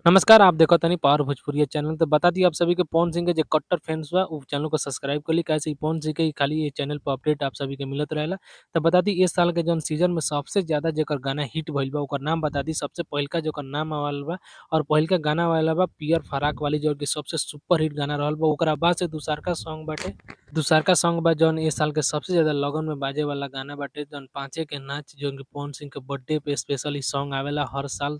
नमस्कार, आप देखत तानी पावर भोजपुरिया चैनल। तो बता दी आप सभी के पवन सिंह के जे कट्टर फैन्स बा उ चैनल को सब्सक्राइब कर ली, काहे से कि पवन सिंह के ही खाली ये चैनल पे अपडेट आप सभी के मिलत रहेला। तो बता दी इस साल के जौन सीज़न में सबसे ज़्यादा जेकर गाना हिट भइल बा ओकर नाम बता दी। सबसे पहिलका जोकर नाम आवल बा और पहिलका गाना वाला बा पियर फराक वाली जो कि सबसे सुपर हिट गाना रहल बा। ओकरा बाद से दूसरका सॉन्ग बाटे। दूसरका सॉन्ग बा जौन ए साल के सबसे ज़्यादा लगन में बाजे वाला गाना बाटे जौन पाँचे के नाच जो कि पवन सिंह के बर्थडे पे स्पेशल इ सॉन्ग आवेला हर साल।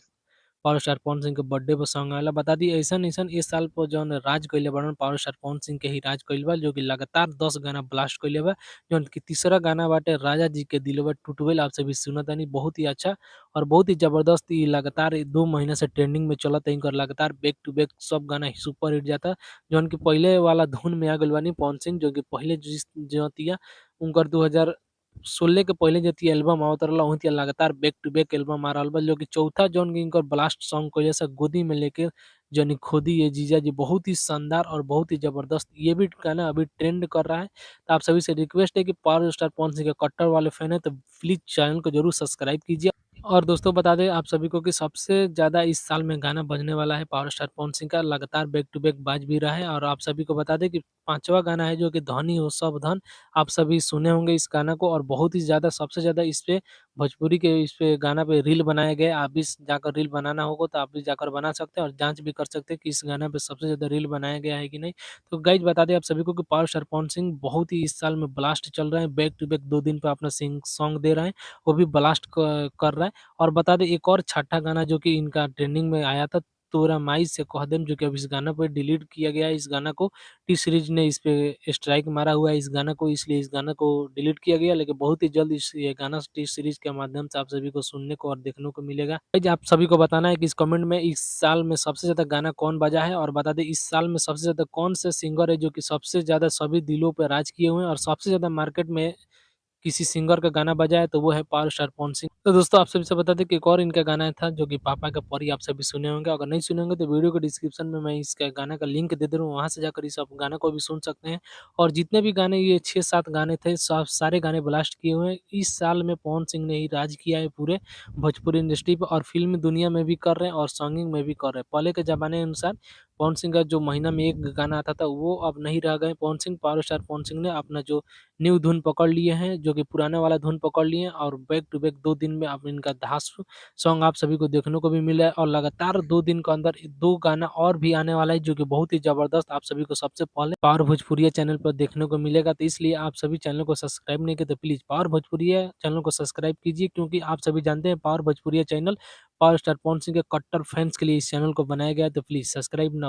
पावर स्टार पवन सिंह के बर्थडे पे सॉन्ग आवेला। बता दी अइसन-अइसन इस साल पे जौन राज कइले बाड़न पावर स्टार पवन सिंह के ही राज कइल बा, जो कि लगातार 10 गाना ब्लास्ट कइले बा। जौन कि तीसरा गाना बाटे राजा जी के दिलवा टूट गइल, आप सभी सुनतानी बहुत ही अच्छा और बहुत ही ज़बरदस्त इ लगातार 2 महीना से ट्रेंडिंग में चलता इनकर लगातार बैक टू बैक सब गाना ही सुपर हिट जाता। जौन कि पहिले वाला धुन में आ गइल बानी पवन सिंह, जो कि पहिले जिस जतिया उनकर 2016 के पहिले जतिया एल्बम आवत रहल ओहितिया लगातार बैक टू बैक एल्बम आ रहल बा, जो कि चौथा जौन कि इनकर ब्लास्ट सॉन्ग कइले से गोदी में लेके जनी खोदी ये जीजा जी बहुत ही शानदार और बहुत ही ज़बरदस्त ये भी गाना अभी ट्रेंड कर रहा है। तो आप सभी से रिक्वेस्ट है कि पावर स्टार पवन सिंह के कट्टर वाले फैन हैं तो प्लीज़ चैनल को ज़रूर सब्सक्राइब कीजिए। और दोस्तों बता दें आप सभी को कि सबसे ज़्यादा इस साल में गाना बजने वाला है पावर स्टार पवन सिंह का, लगातार बैक टू बैक बाज भी रहा है। और आप सभी को बता दें कि 5वाँ गाना है जो कि धनी हो सब धन। आप सभी सुने होंगे इस गाना को और बहुत ही ज़्यादा सबसे ज़्यादा इस पे भोजपुरी के इस पे गाना पे रील बनाए गए। आप भी जाकर रील बनाना होगा तो आप भी जाकर बना सकते हैं और जाँच भी कर सकते हैं कि इस गाना पे सबसे ज़्यादा रील बनाया गया है कि नहीं। तो गाइज़ बता दें आप सभी को कि पावर स्टार पवन सिंह बहुत ही इस साल में ब्लास्ट चल रहे हैं, बैक टू बैक 2 दिन पे अपना सिंग सॉन्ग दे रहे हैं, वो भी ब्लास्ट क कर रहा है। और बता दें एक और छठा गाना जो कि इनका ट्रेंडिंग में आया था, तोरा माई से कह देम, जो कि अब इस गाना पे डिलीट किया गया है। इस गाना को टी सीरीज़ ने इस पे स्ट्राइक मारा हुआ है इस गाना को, इसलिए इस गाना को डिलीट किया गया। लेकिन बहुत ही जल्द इस ये गाना टी सीरीज़ के माध्यम से आप सभी को सुनने को और देखने को मिलेगा। गाइज़ आप सभी को बताना है कि इस कमेंट में इस साल में सबसे ज़्यादा गाना कौन बजा है और बता दें इस साल में सबसे ज़्यादा कौन से सिंगर है जो कि सबसे ज़्यादा सभी दिलों पे राज किए हुए हैं और सबसे ज़्यादा मार्केट में किसी सिंगर का गाना बजा है तो वो है पावर स्टार पवन सिंह। तो दोस्तों आप सभी से बता दें कि एक और इनका गाना था जो कि पापा का परी, आप सभी सुने होंगे। अगर नहीं सुने होंगे तो वीडियो के डिस्क्रिप्शन में मैं इसका गाना का लिंक दे दे रहा हूँ, वहाँ से जाकर इस आप गाना को भी सुन सकते हैं। और जितने भी गाने ये 6-7 गाने थे सब सारे गाने ब्लास्ट किए हुए हैं। इस साल में पवन सिंह ने ही राज किया है पूरे भोजपुरी इंडस्ट्री पे और फ़िल्म दुनिया में भी कर रहे हैं और सिंगिंग में भी कर रहे हैं। पहले के ज़माने अनुसार पवन सिंह का जो महीना में 1 गाना आता था वो अब नहीं रह गए। पवन सिंह पावर स्टार पवन सिंह ने अपना जो न्यू धुन पकड़ लिए हैं, जो कि पुराना वाला धुन पकड़ लिए हैं और बैक टू बैक 2 दिन में अब इनका धांस सॉन्ग आप सभी को देखने को भी मिला है और लगातार 2 दिन के अंदर 2 गाना और भी आने वाला है, जो कि बहुत ही ज़बरदस्त आप सभी को सबसे पहले पावर भोजपुरिया चैनल पर देखने को मिलेगा। तो इसलिए आप सभी चैनल को सब्सक्राइब नहीं किए तो प्लीज़ पावर भोजपुरिया चैनल को सब्सक्राइब कीजिए, क्योंकि आप सभी जानते हैं पावर भोजपुरिया channel power star Pawan Singh के कट्टर फैन्स के लिए इस चैनल को बनाया गया है। तो प्लीज़ सब्सक्राइब ना